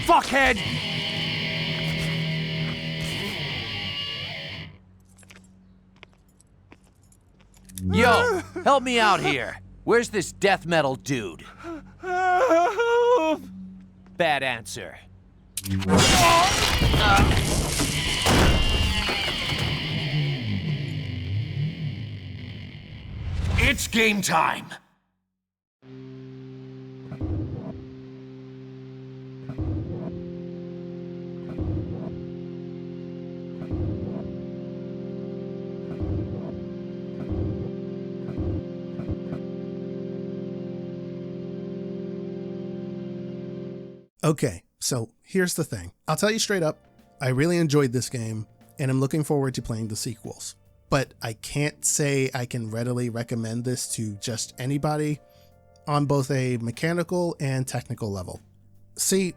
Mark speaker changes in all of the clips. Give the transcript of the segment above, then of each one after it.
Speaker 1: fuckhead! Yo, help me out here. Where's this death metal dude?
Speaker 2: Help!
Speaker 1: Bad answer. It's game time!
Speaker 3: Okay, so here's the thing. I'll tell you straight up, I really enjoyed this game, and I'm looking forward to playing the sequels. But I can't say I can readily recommend this to just anybody on both a mechanical and technical level. See,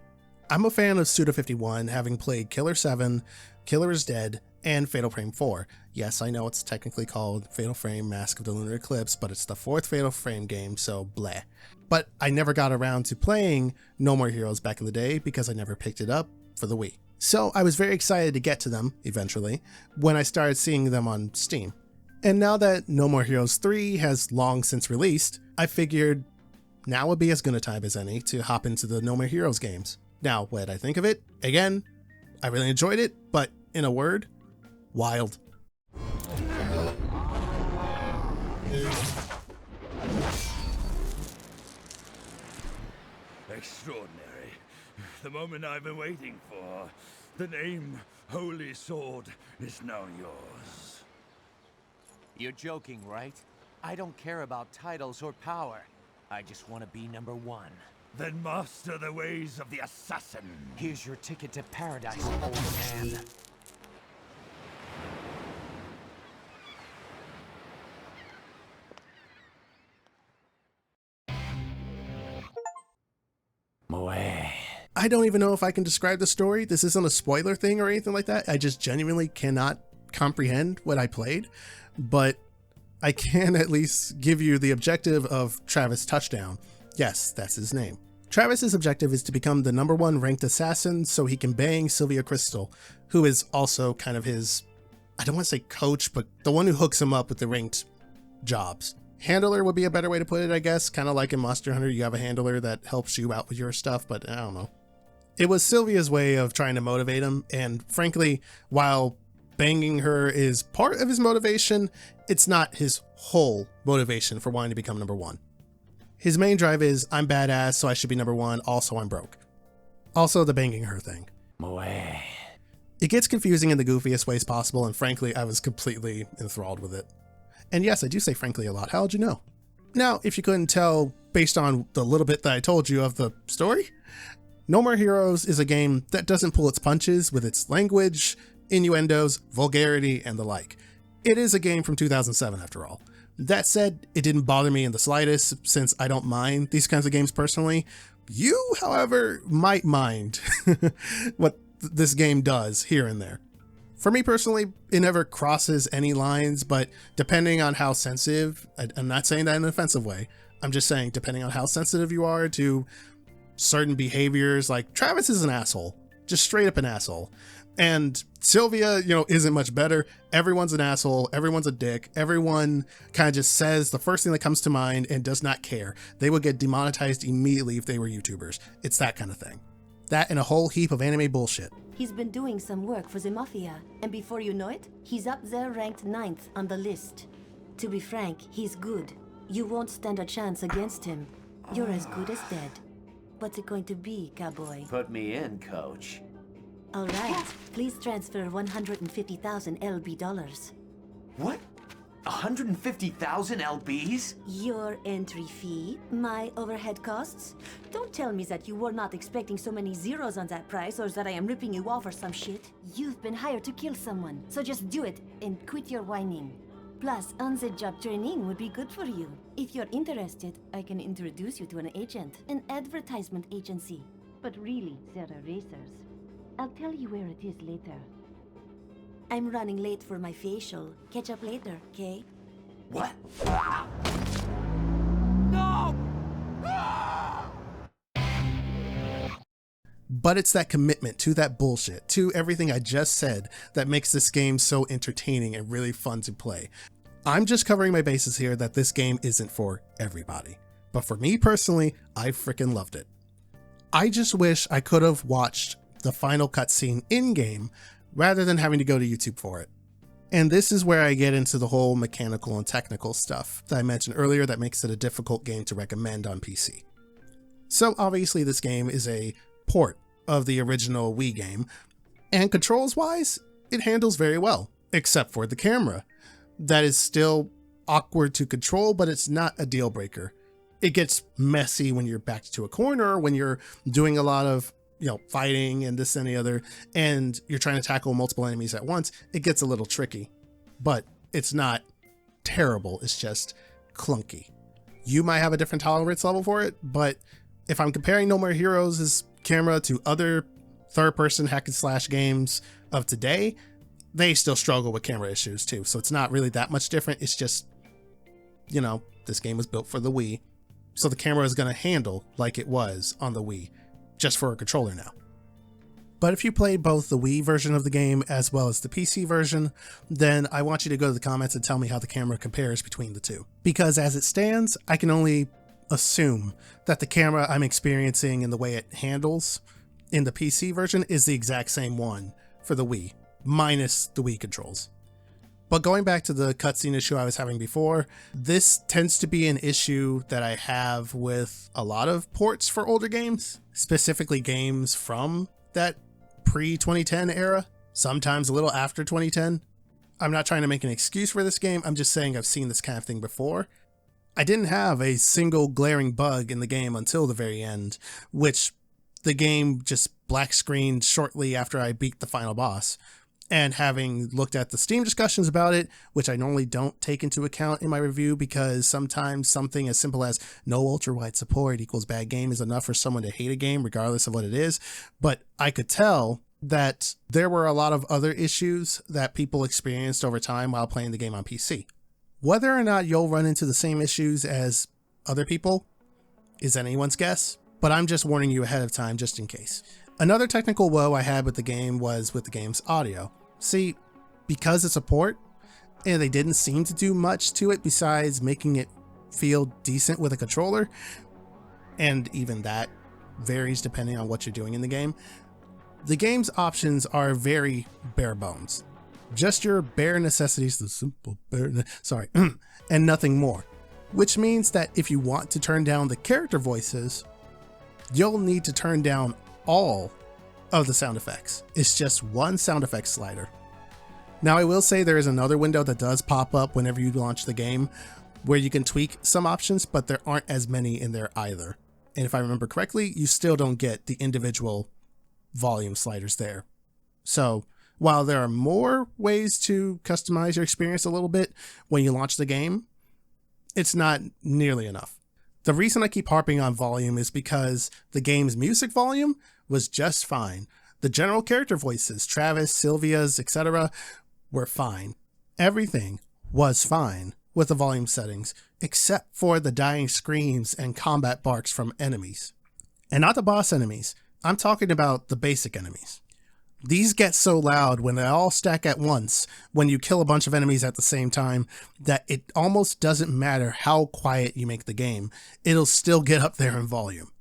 Speaker 3: I'm a fan of Suda51, having played Killer 7, Killer is Dead, and Fatal Frame 4. Yes, I know it's technically called Fatal Frame Mask of the Lunar Eclipse, but it's the 4th Fatal Frame game, so bleh. But I never got around to playing No More Heroes back in the day because I never picked it up for the Wii. So I was very excited to get to them, eventually, when I started seeing them on Steam. And now that No More Heroes 3 has long since released, I figured now would be as good a time as any to hop into the No More Heroes games. Now, what did I think of it? Again, I really enjoyed it, but in a word, wild.
Speaker 2: Extraordinary. The moment I've been waiting for. The name Holy Sword is now yours.
Speaker 1: You're joking, right? I don't care about titles or power. I just want to be number one.
Speaker 2: Then master the ways of the assassin.
Speaker 1: Here's your ticket to paradise, old man.
Speaker 3: I don't even know if I can describe the story. This isn't a spoiler thing or anything like that. I just genuinely cannot comprehend what I played, but I can at least give you the objective of Travis Touchdown. Yes, that's his name. Travis's objective is to become the #1 ranked assassin so he can bang Sylvia Crystal, who is also kind of his, I don't want to say coach, but the one who hooks him up with the ranked jobs. Handler would be a better way to put it, I guess. Kind of like in Monster Hunter, you have a handler that helps you out with your stuff, but I don't know. It was Sylvia's way of trying to motivate him, and frankly, while banging her is part of his motivation, it's not his whole motivation for wanting to become #1. His main drive is, I'm badass, so I should be #1, also I'm broke. Also the banging her thing. It gets confusing in the goofiest ways possible, and frankly, I was completely enthralled with it. And yes, I do say frankly a lot. How'd you know? Now, if you couldn't tell based on the little bit that I told you of the story, No More Heroes is a game that doesn't pull its punches with its language, innuendos, vulgarity, and the like. It is a game from 2007 after all. That said, it didn't bother me in the slightest since I don't mind these kinds of games personally. You, however, might mind what this game does here and there. For me personally, it never crosses any lines, but depending on how sensitive, I'm not saying that in an offensive way, I'm just saying depending on how sensitive you are to certain behaviors, like Travis is an asshole, just straight up an asshole. And Sylvia, isn't much better. Everyone's an asshole, everyone's a dick, everyone kind of just says the first thing that comes to mind and does not care. They would get demonetized immediately if they were YouTubers. It's that kind of thing. That and a whole heap of anime bullshit.
Speaker 4: He's been doing some work for the Mafia, and before you know it, he's up there ranked 9th on the list. To be frank, he's good. You won't stand a chance against him. You're as good as dead. What's it going to be, cowboy?
Speaker 1: Put me in, coach.
Speaker 4: All right, please transfer 150,000 LB dollars.
Speaker 1: What? 150,000 LBs?
Speaker 4: Your entry fee, my overhead costs. Don't tell me that you were not expecting so many zeros on that price, or that I am ripping you off or some shit. You've been hired to kill someone, so just do it and quit your whining. Plus, on-the-job training would be good for you. If you're interested, I can introduce you to an agent, an advertisement agency. But really, they're erasers. I'll tell you where it is later. I'm running late for my facial. Catch up later, okay?
Speaker 1: What?
Speaker 3: But it's that commitment to that bullshit, to everything I just said, that makes this game so entertaining and really fun to play. I'm just covering my bases here that this game isn't for everybody. But for me personally, I freaking loved it. I just wish I could have watched the final cutscene in-game rather than having to go to YouTube for it. And this is where I get into the whole mechanical and technical stuff that I mentioned earlier that makes it a difficult game to recommend on PC. So obviously this game is a port of the original Wii game, and controls-wise, it handles very well, except for the camera. That is still awkward to control, but it's not a deal breaker. It gets messy when you're backed to a corner, when you're doing a lot of fighting and this and the other, and you're trying to tackle multiple enemies at once. It gets a little tricky, but it's not terrible. It's just clunky. You might have a different tolerance level for it, but if I'm comparing No More Heroes' camera to other third-person hack and slash games of today, they still struggle with camera issues too. So it's not really that much different. It's just, this game was built for the Wii, so the camera is going to handle like it was on the Wii, just for a controller now. But if you played both the Wii version of the game as well as the PC version, then I want you to go to the comments and tell me how the camera compares between the two. Because as it stands, I can only assume that the camera I'm experiencing and the way it handles in the PC version is the exact same one for the Wii, minus the Wii controls. But going back to the cutscene issue I was having before, this tends to be an issue that I have with a lot of ports for older games, specifically games from that pre-2010 era, sometimes a little after 2010. I'm not trying to make an excuse for this game, I'm just saying I've seen this kind of thing before. I didn't have a single glaring bug in the game until the very end, which the game just black screened shortly after I beat the final boss. And having looked at the Steam discussions about it, which I normally don't take into account in my review because sometimes something as simple as no ultra-wide support equals bad game is enough for someone to hate a game regardless of what it is. But I could tell that there were a lot of other issues that people experienced over time while playing the game on PC. Whether or not you'll run into the same issues as other people is anyone's guess, but I'm just warning you ahead of time just in case. Another technical woe I had with the game was with the game's audio. See, because it's a port, and they didn't seem to do much to it besides making it feel decent with a controller, and even that varies depending on what you're doing in the game, the game's options are very bare bones. Just your bare necessities, the simple bare, and nothing more. Which means that if you want to turn down the character voices, you'll need to turn down all of the sound effects. It's just one sound effects slider. Now I will say there is another window that does pop up whenever you launch the game where you can tweak some options, but there aren't as many in there either. And if I remember correctly, you still don't get the individual volume sliders there. So while there are more ways to customize your experience a little bit when you launch the game, it's not nearly enough. The reason I keep harping on volume is because the game's music volume was just fine. The general character voices, Travis, Sylvia's, etc., were fine. Everything was fine with the volume settings, except for the dying screams and combat barks from enemies. And not the boss enemies, I'm talking about the basic enemies. These get so loud when they all stack at once, when you kill a bunch of enemies at the same time, that it almost doesn't matter how quiet you make the game, it'll still get up there in volume.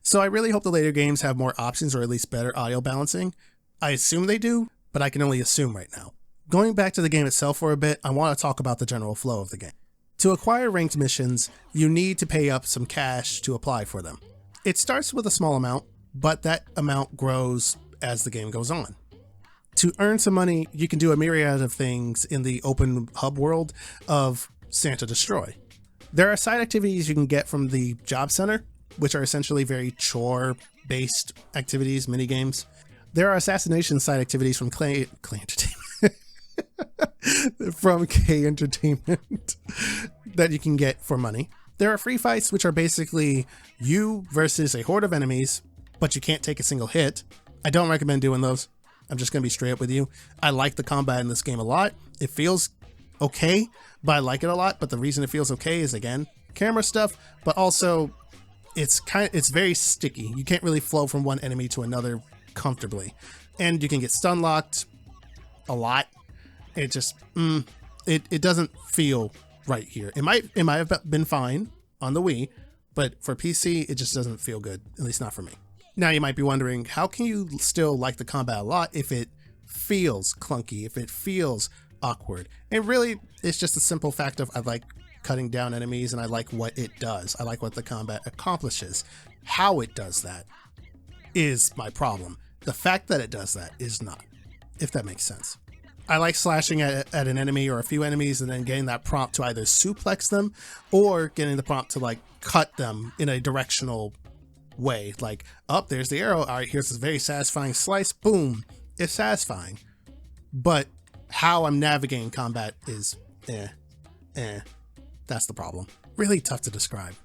Speaker 3: So I really hope the later games have more options or at least better audio balancing. I assume they do, but I can only assume right now. Going back to the game itself for a bit, I want to talk about the general flow of the game. To acquire ranked missions, you need to pay up some cash to apply for them. It starts with a small amount, but that amount grows as the game goes on. To earn some money, you can do a myriad of things in the open hub world of Santa Destroy. There are side activities you can get from the job center, which are essentially very chore-based activities, minigames. There are assassination side activities from Clay Entertainment, from K Entertainment that you can get for money. There are free fights, which are basically you versus a horde of enemies, but you can't take a single hit. I don't recommend doing those. I'm just going to be straight up with you. I like the combat in this game a lot. It feels okay, but I like it a lot. But the reason it feels okay is, again, camera stuff, but also it's very sticky. You can't really flow from one enemy to another comfortably. And you can get stun locked a lot. It just it doesn't feel right here. It might have been fine on the Wii, but for PC it just doesn't feel good, at least not for me. Now you might be wondering, how can you still like the combat a lot if it feels clunky, if it feels awkward? And really, it's just a simple fact of I like cutting down enemies and I like what it does. I like what the combat accomplishes. How it does that is my problem. The fact that it does that is not, if that makes sense. I like slashing at an enemy or a few enemies and then getting that prompt to either suplex them or getting the prompt to like cut them in a directional way. Like, oh, there's the arrow. All right, here's this very satisfying slice. Boom. It's satisfying. But how I'm navigating combat is That's the problem. Really tough to describe.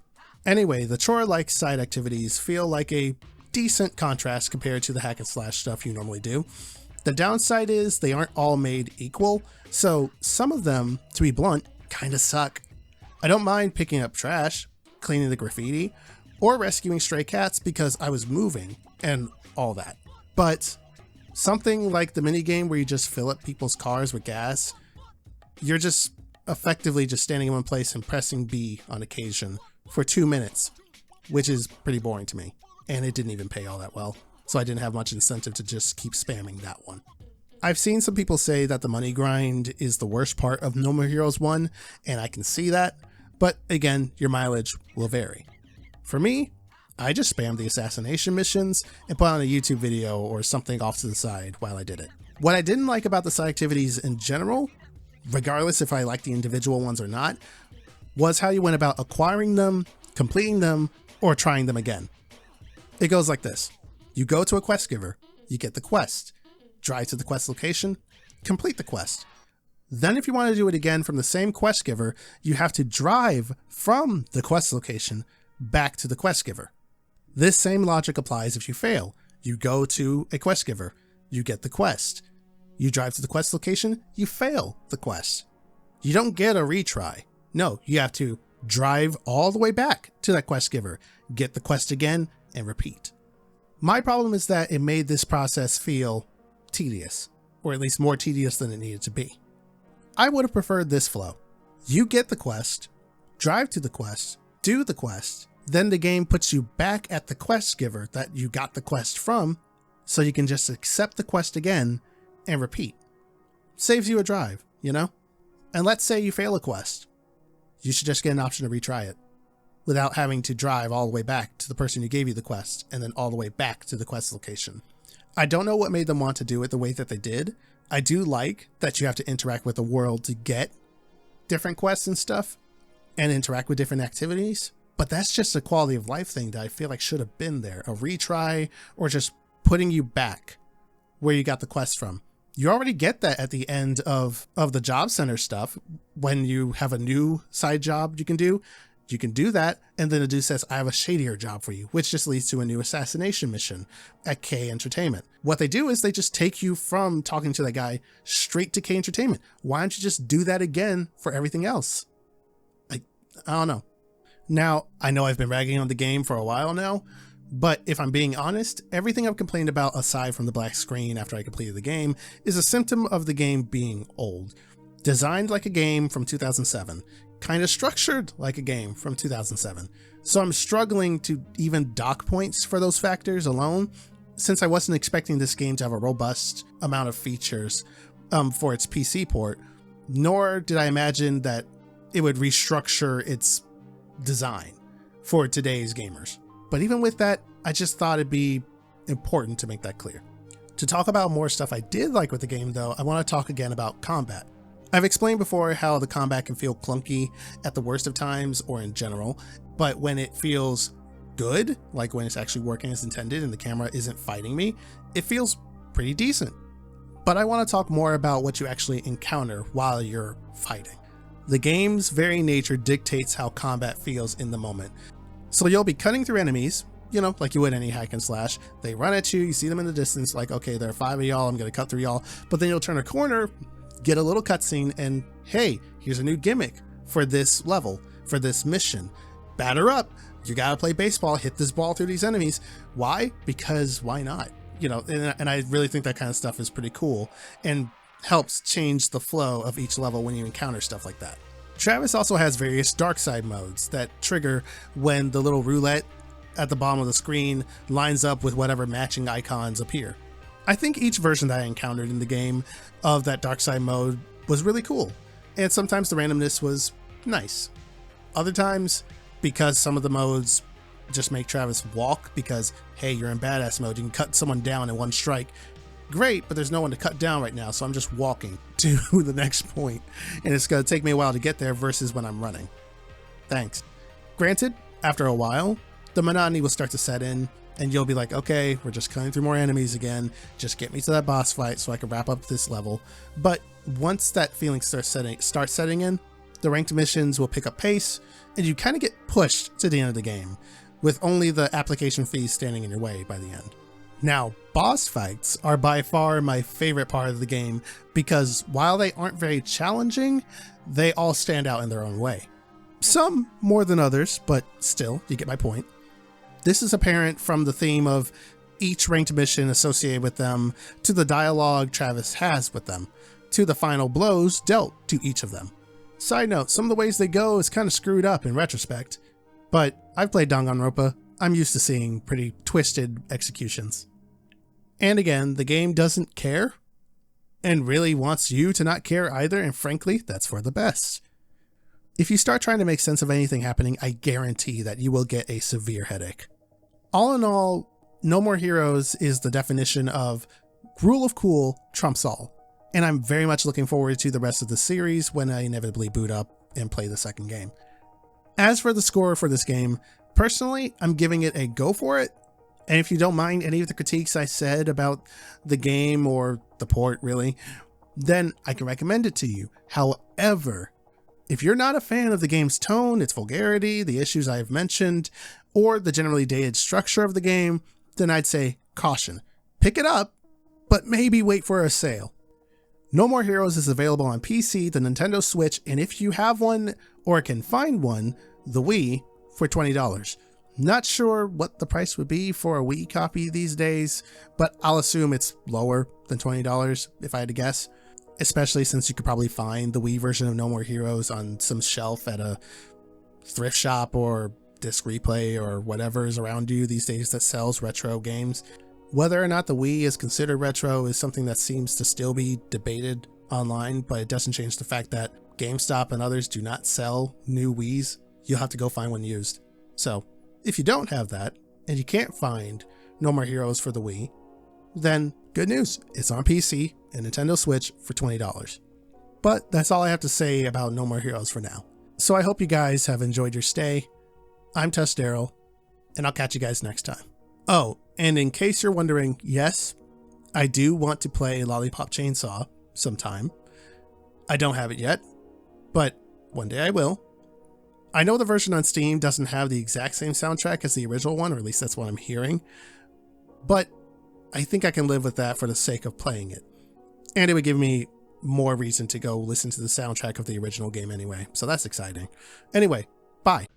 Speaker 3: Anyway, the chore-like side activities feel like a decent contrast compared to the hack and slash stuff you normally do. The downside is they aren't all made equal, so some of them, to be blunt, kind of suck. I don't mind picking up trash, cleaning the graffiti, or rescuing stray cats because I was moving and all that. But something like the minigame where you just fill up people's cars with gas, you're just effectively just standing in one place and pressing B on occasion for 2 minutes, which is pretty boring to me. And it didn't even pay all that well, so I didn't have much incentive to just keep spamming that one. I've seen some people say that the money grind is the worst part of No More Heroes 1, and I can see that, but again, your mileage will vary. For me, I just spammed the assassination missions and put on a YouTube video or something off to the side while I did it. What I didn't like about the side activities in general, regardless if I liked the individual ones or not, was how you went about acquiring them, completing them, or trying them again. It goes like this. You go to a quest giver, you get the quest, drive to the quest location, complete the quest. Then if you want to do it again from the same quest giver, you have to drive from the quest location back to the quest giver. This same logic applies if you fail. You go to a quest giver, you get the quest. You drive to the quest location, you fail the quest. You don't get a retry. No, you have to drive all the way back to that quest giver, get the quest again, and repeat. My problem is that it made this process feel tedious, or at least more tedious than it needed to be. I would have preferred this flow. You get the quest, drive to the quest, do the quest, then the game puts you back at the quest giver that you got the quest from, so you can just accept the quest again and repeat. Saves you a drive, you know? And let's say you fail a quest. You should just get an option to retry it without having to drive all the way back to the person who gave you the quest and then all the way back to the quest location. I don't know what made them want to do it the way that they did. I do like that you have to interact with the world to get different quests and stuff and interact with different activities, but that's just a quality of life thing that I feel like should have been there. A retry or just putting you back where you got the quest from. You already get that at the end of the job center stuff. When you have a new side job you can do that, and then the dude says, I have a shadier job for you, which just leads to a new assassination mission at K Entertainment. What they do is they just take you from talking to that guy straight to K Entertainment. Why don't you just do that again for everything else? I don't know. Now, I know I've been ragging on the game for a while now, but if I'm being honest, everything I've complained about aside from the black screen after I completed the game is a symptom of the game being old. Designed like a game from 2007, kind of structured like a game from 2007. So I'm struggling to even dock points for those factors alone, since I wasn't expecting this game to have a robust amount of features for its PC port, nor did I imagine that it would restructure its design for today's gamers. But even with that, I just thought it'd be important to make that clear. To talk about more stuff I did like with the game though, I want to talk again about combat. I've explained before how the combat can feel clunky at the worst of times or in general, but when it feels good, like when it's actually working as intended and the camera isn't fighting me, it feels pretty decent. But I want to talk more about what you actually encounter while you're fighting. The game's very nature dictates how combat feels in the moment. So you'll be cutting through enemies, you know, like you would any hack and slash. They run at you, you see them in the distance, like, okay, there are 5 of y'all, I'm going to cut through y'all. But then you'll turn a corner, get a little cutscene, and hey, here's a new gimmick for this level, for this mission. Batter up, you gotta play baseball, hit this ball through these enemies. Why? Because why not? You know, and I really think that kind of stuff is pretty cool and helps change the flow of each level when you encounter stuff like that. Travis also has various dark side modes that trigger when the little roulette at the bottom of the screen lines up with whatever matching icons appear. I think each version that I encountered in the game of that dark side mode was really cool, and sometimes the randomness was nice. Other times, because some of the modes just make Travis walk because, hey, you're in badass mode, you can cut someone down in one strike. Great, but there's no one to cut down right now, so I'm just walking to the next point, and it's going to take me a while to get there versus when I'm running. Thanks. Granted, after a while, the monotony will start to set in, and you'll be like, okay, we're just cutting through more enemies again, just get me to that boss fight so I can wrap up this level. But once that feeling starts setting in, the ranked missions will pick up pace, and you kind of get pushed to the end of the game, with only the application fees standing in your way by the end. Now, boss fights are by far my favorite part of the game because while they aren't very challenging, they all stand out in their own way. Some more than others, but still, you get my point. This is apparent from the theme of each ranked mission associated with them, to the dialogue Travis has with them, to the final blows dealt to each of them. Side note, some of the ways they go is kind of screwed up in retrospect, but I've played Danganronpa. I'm used to seeing pretty twisted executions. And again, the game doesn't care and really wants you to not care either, and frankly, that's for the best. If you start trying to make sense of anything happening, I guarantee that you will get a severe headache. All in all, No More Heroes is the definition of rule of cool trumps all, and I'm very much looking forward to the rest of the series when I inevitably boot up and play the second game. As for the score for this game, personally, I'm giving it a go for it. And if you don't mind any of the critiques I said about the game or the port really, then I can recommend it to you. However, if you're not a fan of the game's tone, its vulgarity, the issues I have mentioned, or the generally dated structure of the game, then I'd say caution. Pick it up, but maybe wait for a sale. No More Heroes is available on PC, the Nintendo Switch, and if you have one or can find one, the Wii, for $20. Not sure what the price would be for a Wii copy these days, but I'll assume it's lower than $20 if I had to guess, especially since you could probably find the Wii version of No More Heroes on some shelf at a thrift shop or Disc Replay or whatever is around you these days that sells retro games. Whether or not the Wii is considered retro is something that seems to still be debated online, but it doesn't change the fact that GameStop and others do not sell new Wiis. You'll have to go find one used. So, if you don't have that, and you can't find No More Heroes for the Wii, then good news, it's on PC and Nintendo Switch for $20. But that's all I have to say about No More Heroes for now. So I hope you guys have enjoyed your stay. I'm TUSDarryl, and I'll catch you guys next time. Oh, and in case you're wondering, yes, I do want to play Lollipop Chainsaw sometime. I don't have it yet, but one day I will. I know the version on Steam doesn't have the exact same soundtrack as the original one, or at least that's what I'm hearing, but I think I can live with that for the sake of playing it. And it would give me more reason to go listen to the soundtrack of the original game anyway, so that's exciting. Anyway, bye.